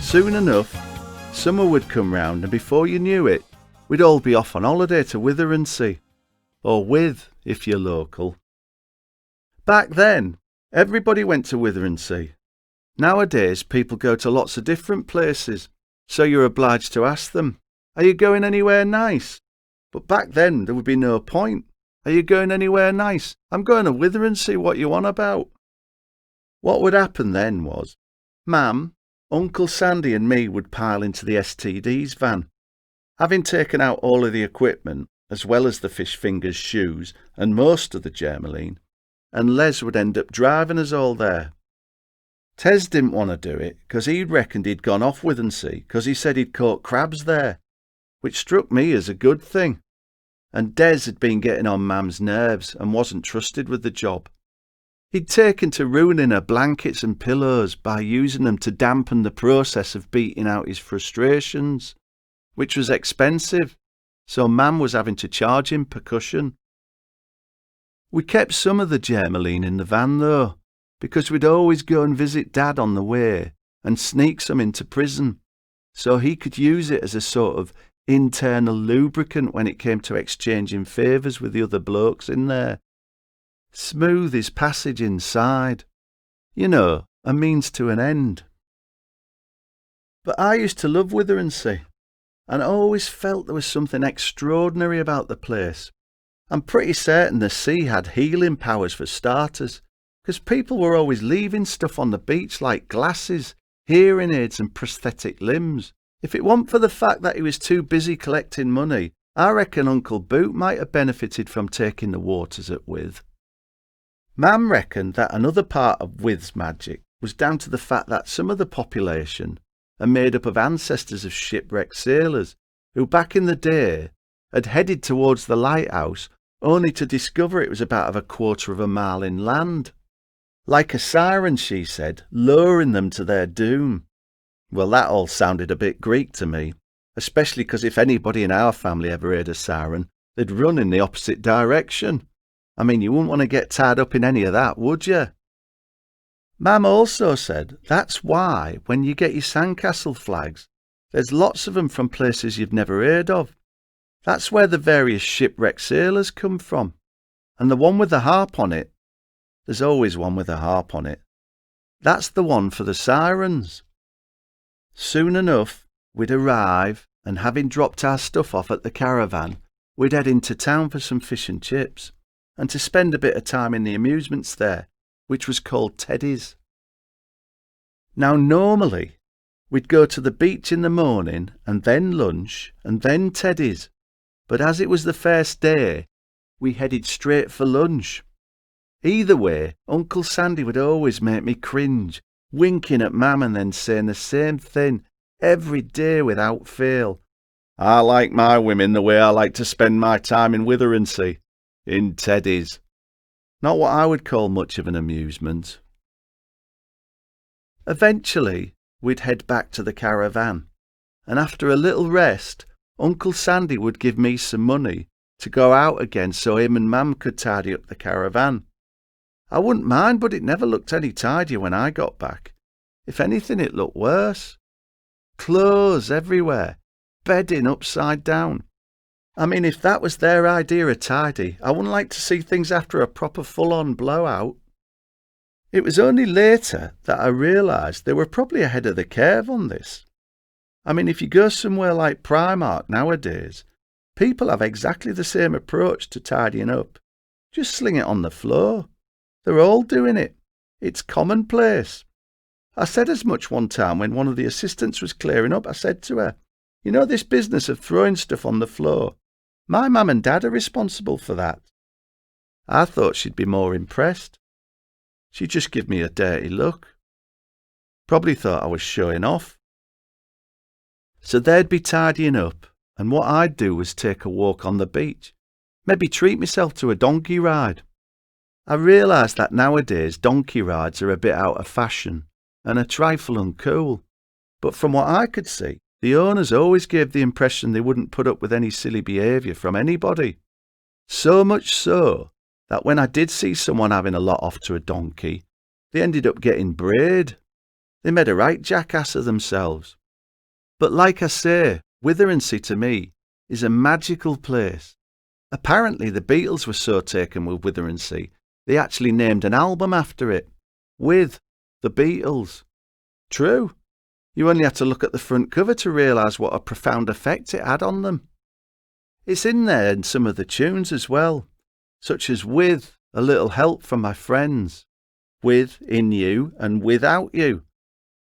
Soon enough, summer would come round, and before you knew it, we'd all be off on holiday to Withensea, or With, if you're local. Back then, everybody went to Withensea. Nowadays, people go to lots of different places, so you're obliged to ask them, "Are you going anywhere nice?" But back then, there would be no point. "Are you going anywhere nice?" "I'm going to Withensea, what you on about?" What would happen then was, Mam, Uncle Sandy and me would pile into the STD's van. Having taken out all of the equipment, as well as the fish fingers, shoes, and most of the germaline, and Les would end up driving us all there. Tez didn't want to do it, because he'd reckoned he'd gone off Withensea, because he said he'd caught crabs there, which struck me as a good thing. And Des had been getting on Mam's nerves and wasn't trusted with the job. He'd taken to ruining her blankets and pillows by using them to dampen the process of beating out his frustrations, which was expensive, so Mam was having to charge him percussion. We kept some of the germaline in the van though, because we'd always go and visit Dad on the way and sneak some into prison, so he could use it as a sort of internal lubricant when it came to exchanging favours with the other blokes in there. Smooth his passage inside. You know, a means to an end. But I used to love Withensea, and I always felt there was something extraordinary about the place. I'm pretty certain the sea had healing powers for starters, because people were always leaving stuff on the beach like glasses, hearing aids and prosthetic limbs. If it weren't for the fact that he was too busy collecting money, I reckon Uncle Boot might have benefited from taking the waters at With. Mam reckoned that another part of With's magic was down to the fact that some of the population are made up of ancestors of shipwrecked sailors who back in the day had headed towards the lighthouse only to discover it was about a quarter of a mile inland. Like a siren, she said, luring them to their doom. Well, that all sounded a bit Greek to me, especially because if anybody in our family ever heard a siren, they'd run in the opposite direction. I mean, you wouldn't want to get tied up in any of that, would you? Mam also said that's why, when you get your sandcastle flags, there's lots of them from places you've never heard of. That's where the various shipwrecked sailors come from. And the one with the harp on it, there's always one with a harp on it, that's the one for the sirens. Soon enough, we'd arrive, and having dropped our stuff off at the Caravan, we'd head into town for some fish and chips, and to spend a bit of time in the amusements there, which was called Teddy's. Now normally, we'd go to the beach in the morning, and then lunch, and then Teddy's, but as it was the first day, we headed straight for lunch. Either way, Uncle Sandy would always make me cringe, winking at Mam and then saying the same thing every day without fail. "I like my women the way I like to spend my time in Withensea. In Teddy's." Not what I would call much of an amusement. Eventually, we'd head back to the Caravan, and after a little rest, Uncle Sandy would give me some money to go out again so him and Mam could tidy up the Caravan. I wouldn't mind, but it never looked any tidier when I got back. If anything, it looked worse. Clothes everywhere, bedding upside down. I mean, if that was their idea of tidy, I wouldn't like to see things after a proper full-on blowout. It was only later that I realised they were probably ahead of the curve on this. I mean, if you go somewhere like Primark nowadays, people have exactly the same approach to tidying up. Just sling it on the floor. They're all doing it. It's commonplace. I said as much one time when one of the assistants was clearing up. I said to her, "You know this business of throwing stuff on the floor? My mum and dad are responsible for that." I thought she'd be more impressed. She just gave me a dirty look. Probably thought I was showing off. So they'd be tidying up, and what I'd do was take a walk on the beach, maybe treat myself to a donkey ride. I realised that nowadays donkey rides are a bit out of fashion and a trifle uncool, but from what I could see, the owners always gave the impression they wouldn't put up with any silly behaviour from anybody. So much so that when I did see someone having a lot off to a donkey, they ended up getting brayed. They made a right jackass of themselves. But like I say, Witheransea to me is a magical place. Apparently the Beatles were so taken with Witheransea, they actually named an album after it, With the Beatles. True. You only had to look at the front cover to realise what a profound effect it had on them. It's in there in some of the tunes as well, such as With a Little Help from My Friends, With In You and Without You,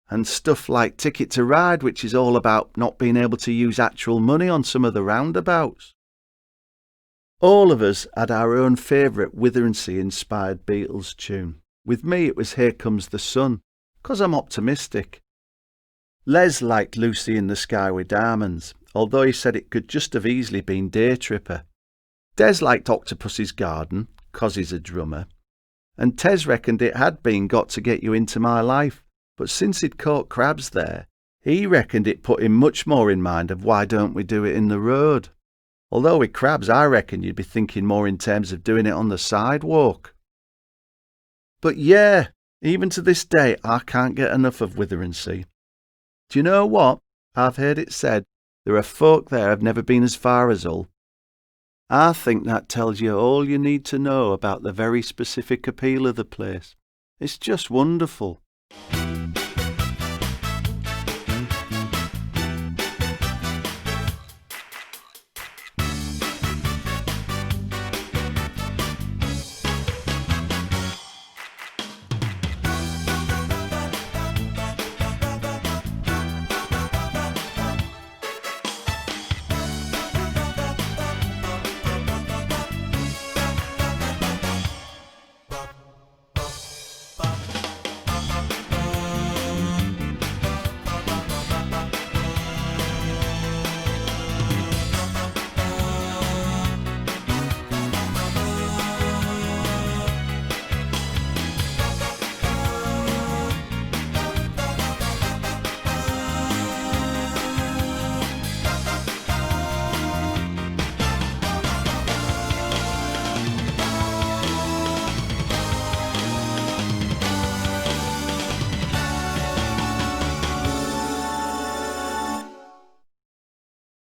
and stuff like Ticket to Ride, which is all about not being able to use actual money on some of the roundabouts. All of us had our own favourite Witheransea-inspired Beatles tune. With me it was Here Comes the Sun, 'cause I'm optimistic. Les liked Lucy in the Sky with Diamonds, although he said it could just have easily been Day Tripper. Des liked Octopus's Garden, 'cause he's a drummer. And Tez reckoned it had been Got to Get You Into My Life, but since he'd caught crabs there, he reckoned it put him much more in mind of Why Don't We Do It in the Road. Although with crabs, I reckon you'd be thinking more in terms of doing it on the sidewalk. But yeah, even to this day, I can't get enough of Witheransea. Do you know what? I've heard it said there are folk there have never been as far as Hull. I think that tells you all you need to know about the very specific appeal of the place. It's just wonderful.